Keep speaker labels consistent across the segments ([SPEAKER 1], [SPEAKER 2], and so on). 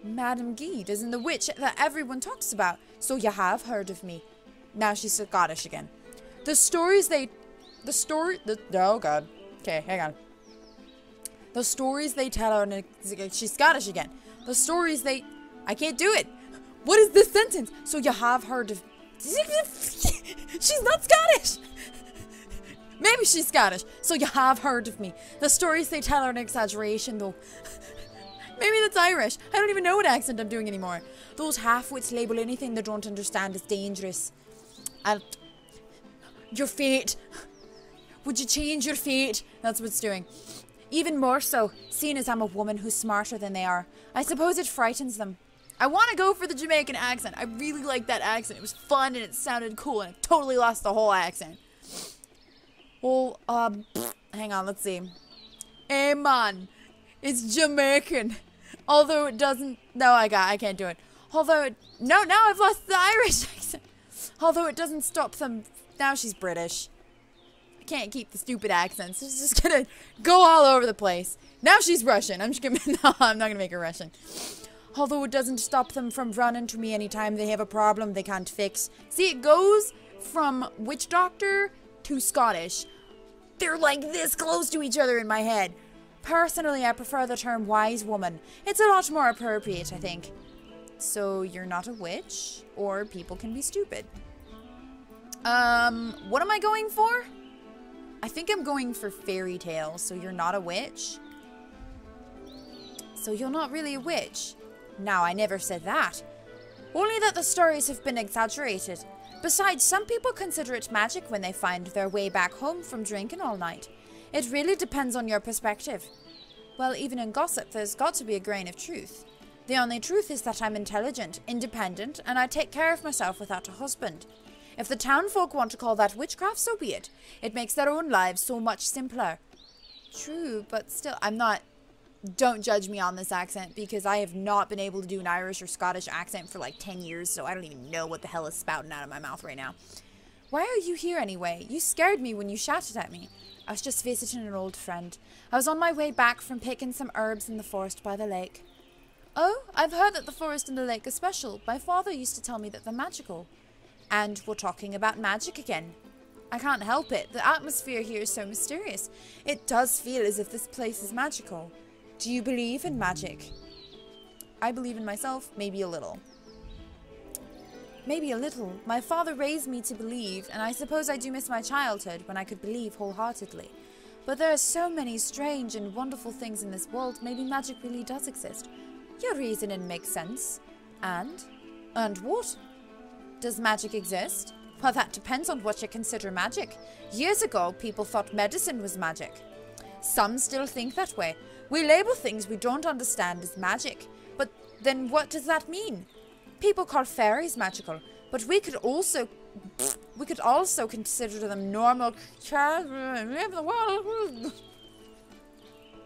[SPEAKER 1] Madame Gede isn't the witch that everyone talks about, so you have heard of me. Now she's Scottish again. Oh god. Okay, hang on. The stories they tell her, and she's Scottish again. The stories they... I can't do it. What is this sentence? So you have heard of... She's not Scottish. Maybe she's Scottish. So you have heard of me. The stories they tell are an exaggeration, though. Maybe that's Irish. I don't even know what accent I'm doing anymore. Those half-wits label anything they don't understand as dangerous. Your fate. Would you change your fate? That's what it's doing. Even more so, seeing as I'm a woman who's smarter than they are. I suppose it frightens them. I want to go for the Jamaican accent. I really like that accent. It was fun and it sounded cool, and I totally lost the whole accent. Well, hang on, let's see. Hey man, it's Jamaican. Although it doesn't... No, I can't do it. Although it... No, now I've lost the Irish accent. Although it doesn't stop them... Now she's British. I can't keep the stupid accents. It's just gonna go all over the place. Now she's Russian. I'm just gonna... No, I'm not gonna make her Russian. Although it doesn't stop them from running to me anytime they have a problem they can't fix. See, it goes from witch doctor to Scottish. They're like this close to each other in my head. Personally, I prefer the term wise woman. It's a lot more appropriate, I think. So, you're not a witch, or people can be stupid. What am I going for? I think I'm going for fairy tales, so you're not a witch. So you're not really a witch. Now, I never said that. Only that the stories have been exaggerated. Besides, some people consider it magic when they find their way back home from drinking all night. It really depends on your perspective. Well, even in gossip, there's got to be a grain of truth. The only truth is that I'm intelligent, independent, and I take care of myself without a husband. If the townfolk want to call that witchcraft, so be it. It makes their own lives so much simpler. True, but still, I'm not... Don't judge me on this accent, because I have not been able to do an Irish or Scottish accent for like 10 years, so I don't even know what the hell is spouting out of my mouth right now. Why are you here anyway? You scared me when you shouted at me. I was just visiting an old friend. I was on my way back from picking some herbs in the forest by the lake. Oh, I've heard that the forest and the lake are special. My father used to tell me that they're magical. And we're talking about magic again. I can't help it. The atmosphere here is so mysterious. It does feel as if this place is magical. Do you believe in magic? I believe in myself, maybe a little. Maybe a little. My father raised me to believe, and I suppose I do miss my childhood when I could believe wholeheartedly. But there are so many strange and wonderful things in this world, maybe magic really does exist. Your reasoning makes sense. And what? Does magic exist? Well, that depends on what you consider magic. Years ago, people thought medicine was magic. Some still think that way. We label things we don't understand as magic. But then what does that mean? People call fairies magical, but we could also consider them normal creatures in the world.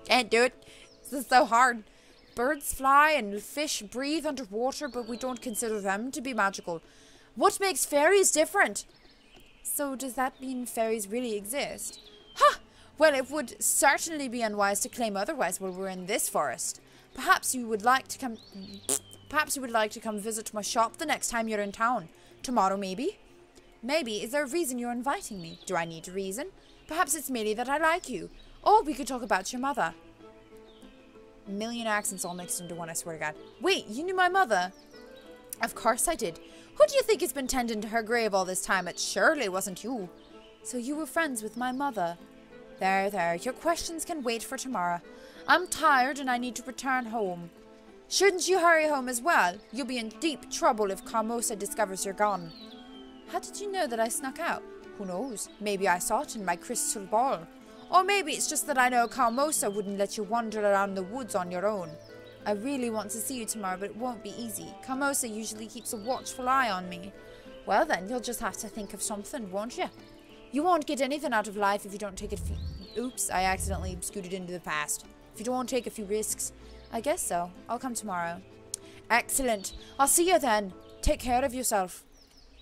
[SPEAKER 1] Can't do it. This is so hard. Birds fly and fish breathe underwater, but we don't consider them to be magical. What makes fairies different? So does that mean fairies really exist? Ha! Well, it would certainly be unwise to claim otherwise while we're in this forest. Perhaps you would like to come visit my shop the next time you're in town. Tomorrow, maybe? Maybe. Is there a reason you're inviting me? Do I need a reason? Perhaps it's merely that I like you. Or we could talk about your mother. A million accents all mixed into one, I swear to God. Wait, you knew my mother? Of course I did. Who do you think has been tending to her grave all this time? It surely wasn't you. So you were friends with my mother? There. Your questions can wait for tomorrow. I'm tired and I need to return home. Shouldn't you hurry home as well? You'll be in deep trouble if Carmosa discovers you're gone. How did you know that I snuck out? Who knows? Maybe I saw it in my crystal ball. Or maybe it's just that I know Carmosa wouldn't let you wander around the woods on your own. I really want to see you tomorrow, but it won't be easy. Carmosa usually keeps a watchful eye on me. Well then, you'll just have to think of something, won't you? You won't get anything out of life if you don't take a few... Oops, I accidentally scooted into the past. If you don't take a few risks. I guess so. I'll come tomorrow. Excellent. I'll see you then. Take care of yourself.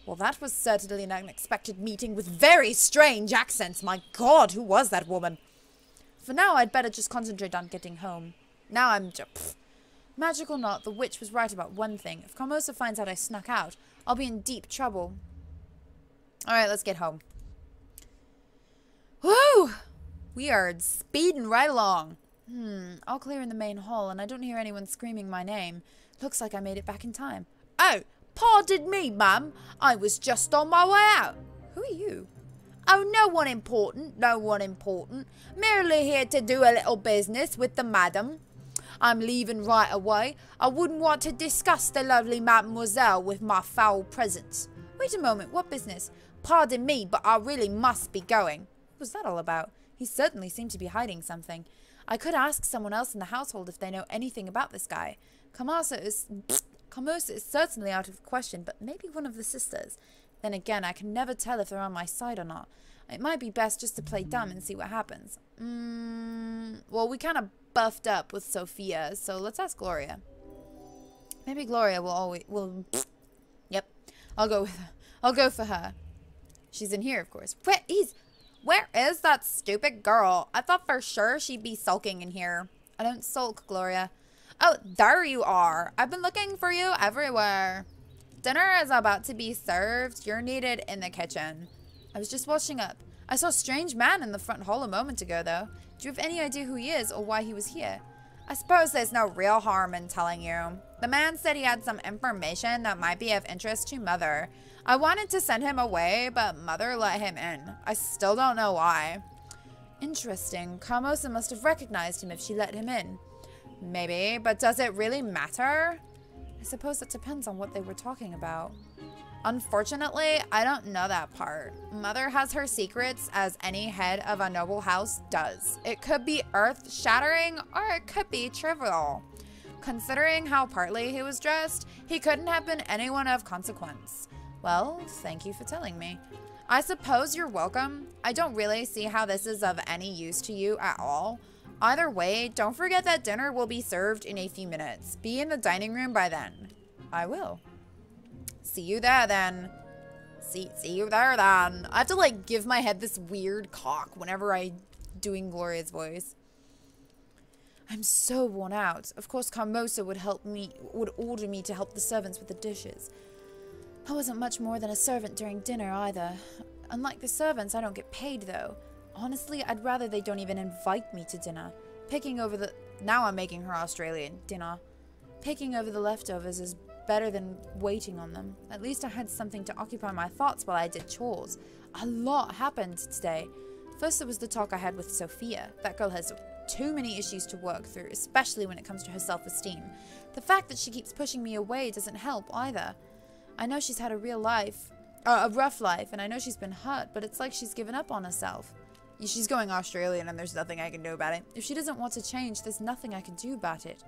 [SPEAKER 1] Well, that was certainly an unexpected meeting with very strange accents. My God, who was that woman? For now, I'd better just concentrate on getting home. Now I'm just... Magic or not, the witch was right about one thing. If Carmosa finds out I snuck out, I'll be in deep trouble. Alright, let's get home. Woo! We are speeding right along. All clear in the main hall, and I don't hear anyone screaming my name. Looks like I made it back in time. Oh, pardon me, ma'am. I was just on my way out. Who are you? Oh, no one important, no one important. Merely here to do a little business with the madam. I'm leaving right away. I wouldn't want to disgust the lovely mademoiselle with my foul presence. Wait a moment, what business? Pardon me, but I really must be going. What was that all about? He certainly seemed to be hiding something. I could ask someone else in the household if they know anything about this guy. Carmosa is certainly out of the question, but maybe one of the sisters. Then again, I can never tell if they're on my side or not. It might be best just to play dumb and see what happens. Well, we kind of buffed up with Sophia, so let's ask Gloria. Maybe Gloria will Yep, I'll go for her. She's in here, of course. Where is that stupid girl? I thought for sure she'd be sulking in here. I don't sulk, Gloria. Oh, there you are. I've been looking for you everywhere. Dinner is about to be served. You're needed in the kitchen. I was just washing up. I saw a strange man in the front hall a moment ago, though. Do you have any idea who he is or why he was here? I suppose there's no real harm in telling you. The man said he had some information that might be of interest to Mother. I wanted to send him away, but Mother let him in. I still don't know why. Interesting. Carmosa must have recognized him if she let him in. Maybe, but does it really matter? I suppose it depends on what they were talking about. Unfortunately, I don't know that part. Mother has her secrets, as any head of a noble house does. It could be earth-shattering, or it could be trivial. Considering how partly he was dressed, he couldn't have been anyone of consequence. Well, thank you for telling me. I suppose you're welcome. I don't really see how this is of any use to you at all. Either way, don't forget that dinner will be served in a few minutes. Be in the dining room by then. I will. See you there then. See you there then. I have to like give my head this weird cock whenever I'm doing Gloria's voice. I'm so worn out. Of course, Carmosa would order me to help the servants with the dishes. I wasn't much more than a servant during dinner either. Unlike the servants, I don't get paid though. Honestly, I'd rather they don't even invite me to dinner. Now I'm making her Australian dinner. Picking over the leftovers is better than waiting on them. At least I had something to occupy my thoughts while I did chores. A lot happened today. First, there was the talk I had with Sophia. That girl has too many issues to work through, especially when it comes to her self-esteem. The fact that she keeps pushing me away doesn't help either. I know she's had a rough life, and I know she's been hurt, but it's like she's given up on herself. She's going Australian and there's nothing I can do about it. If she doesn't want to change, there's nothing I can do about it.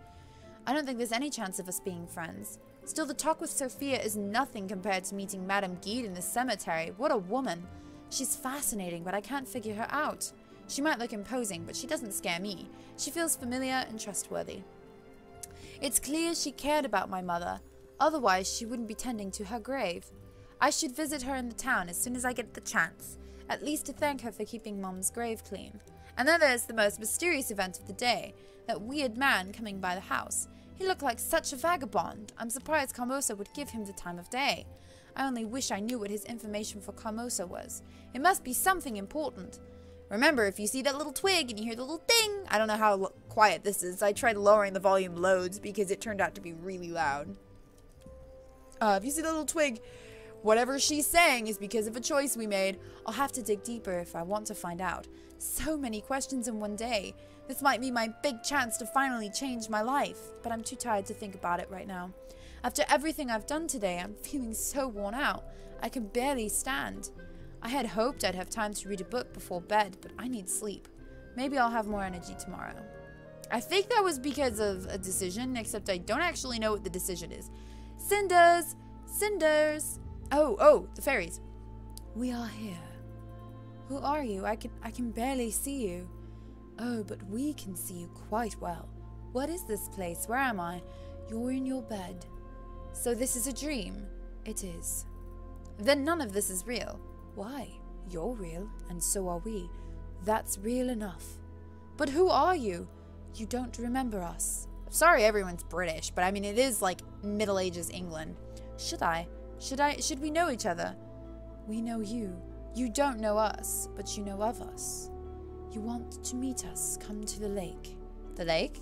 [SPEAKER 1] I don't think there's any chance of us being friends. Still, the talk with Sophia is nothing compared to meeting Madame Guide in the cemetery. What a woman. She's fascinating, but I can't figure her out. She might look imposing, but she doesn't scare me. She feels familiar and trustworthy. It's clear she cared about my mother. Otherwise, she wouldn't be tending to her grave. I should visit her in the town as soon as I get the chance. At least to thank her for keeping Mom's grave clean. And then there's the most mysterious event of the day. That weird man coming by the house. He looked like such a vagabond. I'm surprised Carmosa would give him the time of day. I only wish I knew what his information for Carmosa was. It must be something important. Remember, if you see that little twig and you hear the little ding, I don't know how quiet this is. I tried lowering the volume loads because it turned out to be really loud. If you see the little twig, whatever she's saying is because of a choice we made. I'll have to dig deeper if I want to find out. So many questions in one day. This might be my big chance to finally change my life, but I'm too tired to think about it right now. After everything I've done today, I'm feeling so worn out. I can barely stand. I had hoped I'd have time to read a book before bed, but I need sleep. Maybe I'll have more energy tomorrow. I think that was because of a decision, except I don't actually know what the decision is. Cinders! Cinders! Oh, the fairies. We are here. Who are you? I can barely see you. Oh, but we can see you quite well. What is this place? Where am I? You're in your bed. So this is a dream? It is. Then none of this is real. Why? You're real, and so are we. That's real enough. But who are you? You don't remember us. Sorry everyone's British, but I mean, it is like Middle Ages England. Should we know each other? We know you. You don't know us, but you know of us. You want to meet us, come to the lake. The lake?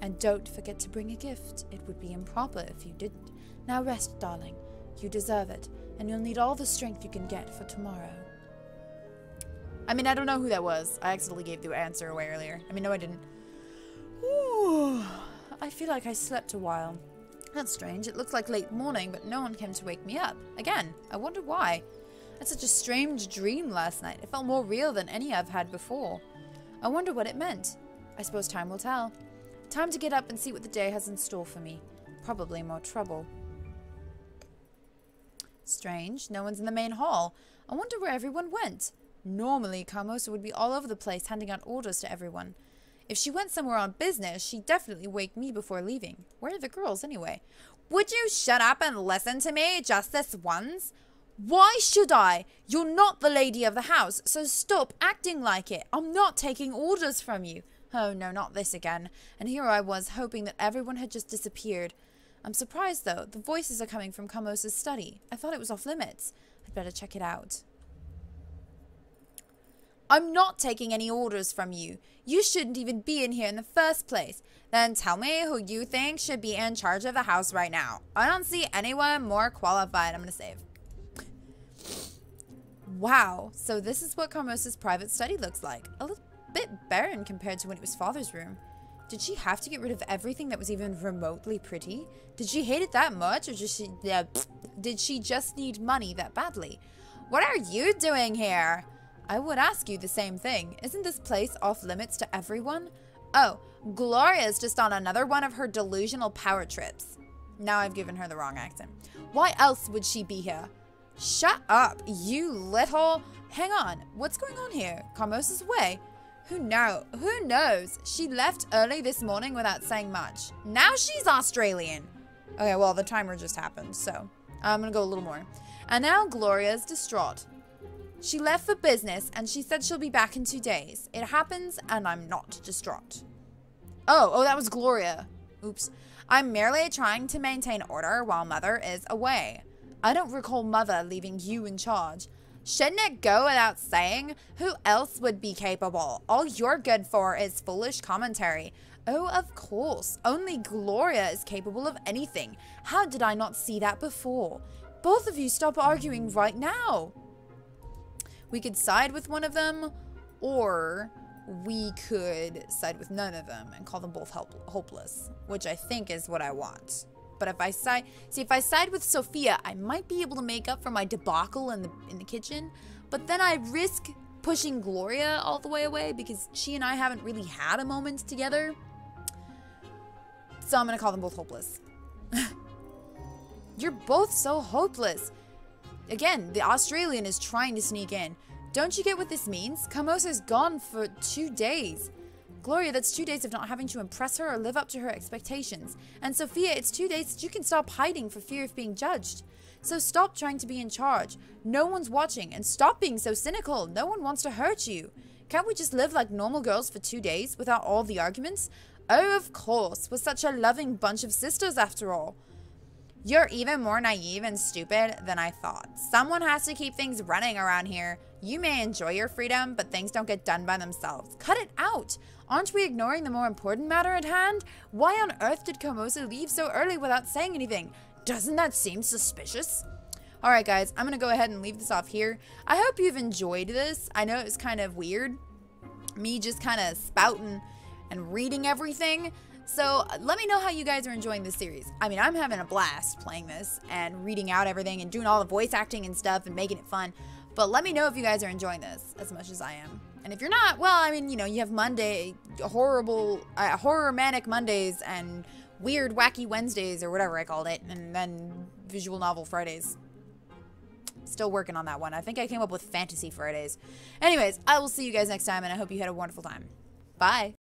[SPEAKER 1] And don't forget to bring a gift. It would be improper if you didn't. Now rest, darling. You deserve it, and you'll need all the strength you can get for tomorrow. I mean, I don't know who that was. I accidentally gave the answer away earlier. I mean, no, I didn't. Ooh, I feel like I slept a while. That's strange. It looks like late morning, but no one came to wake me up. Again, I wonder why. I had such a strange dream last night. It felt more real than any I've had before. I wonder what it meant. I suppose time will tell. Time to get up and see what the day has in store for me. Probably more trouble. Strange. No one's in the main hall. I wonder where everyone went. Normally, Carmosa would be all over the place handing out orders to everyone. If she went somewhere on business, she'd definitely wake me before leaving. Where are the girls, anyway? Would you shut up and listen to me just this once? Why should I? You're not the lady of the house, so stop acting like it. I'm not taking orders from you. Oh, no, not this again. And here I was, hoping that everyone had just disappeared. I'm surprised, though. The voices are coming from Carmosa's study. I thought it was off limits. I'd better check it out. I'm not taking any orders from you. You shouldn't even be in here in the first place. Then tell me who you think should be in charge of the house right now. I don't see anyone more qualified. I'm going to save. Wow. So this is what Carmosa's private study looks like. A little bit barren compared to when it was Father's room. Did she have to get rid of everything that was even remotely pretty? Did she hate it that much, or did she just need money that badly? What are you doing here? I would ask you the same thing. Isn't this place off limits to everyone? Oh, Gloria's just on another one of her delusional power trips. Now I've given her the wrong accent. Why else would she be here? Shut up, you little... Hang on, what's going on here? Carmosa's away? Who knows? She left early this morning without saying much. Now she's Australian. Okay, well, the timer just happened, so I'm gonna go a little more. And now Gloria's distraught. She left for business, and she said she'll be back in 2 days. It happens, and I'm not distraught. Oh, that was Gloria. Oops. I'm merely trying to maintain order while Mother is away. I don't recall Mother leaving you in charge. Shouldn't it go without saying? Who else would be capable? All you're good for is foolish commentary. Oh, of course. Only Gloria is capable of anything. How did I not see that before? Both of you stop arguing right now. We could side with one of them, or we could side with none of them and call them both hopeless, which I think is what I want. But if I side with Sophia, I might be able to make up for my debacle in the kitchen, but then I risk pushing Gloria all the way away because she and I haven't really had a moment together. So I'm gonna call them both hopeless. You're both so hopeless. Again, the Australian is trying to sneak in. Don't you get what this means? Carmosa's gone for 2 days. Gloria, that's 2 days of not having to impress her or live up to her expectations. And Sophia, it's 2 days that you can stop hiding for fear of being judged. So stop trying to be in charge. No one's watching, and stop being so cynical. No one wants to hurt you. Can't we just live like normal girls for 2 days without all the arguments? Oh, of course. We're such a loving bunch of sisters after all. You're even more naive and stupid than I thought. Someone has to keep things running around here. You may enjoy your freedom, but things don't get done by themselves. Cut it out. Aren't we ignoring the more important matter at hand? Why on earth did Carmosa leave so early without saying anything? Doesn't that seem suspicious? Alright guys, I'm going to go ahead and leave this off here. I hope you've enjoyed this. I know it was kind of weird. Me just kind of spouting and reading everything. So let me know how you guys are enjoying this series. I mean, I'm having a blast playing this and reading out everything and doing all the voice acting and stuff and making it fun. But let me know if you guys are enjoying this as much as I am. And if you're not, well, I mean, you know, you have horror manic Mondays and weird wacky Wednesdays or whatever I called it. And then visual novel Fridays. Still working on that one. I think I came up with fantasy Fridays. Anyways, I will see you guys next time and I hope you had a wonderful time. Bye.